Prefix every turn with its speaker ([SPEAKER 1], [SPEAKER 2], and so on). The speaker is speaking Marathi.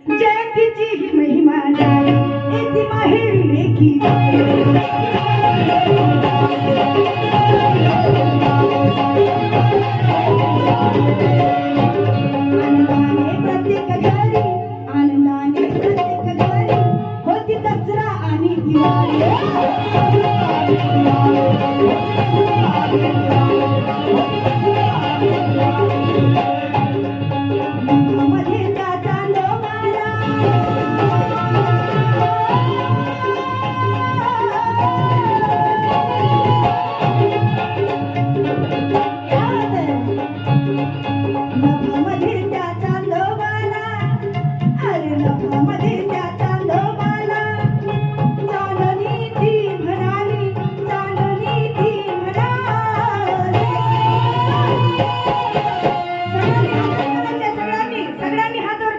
[SPEAKER 1] जयंतीची ही महिमा नाही येती माहेरी लेकी आनंदाने प्रत्येक घरी आनंदाने प्रत्येक घरी होती दसरा आणि दिवाळी मध्ये त्याचा लोमाला नभामध्ये त्याचा लोमाला अरे नभामध्ये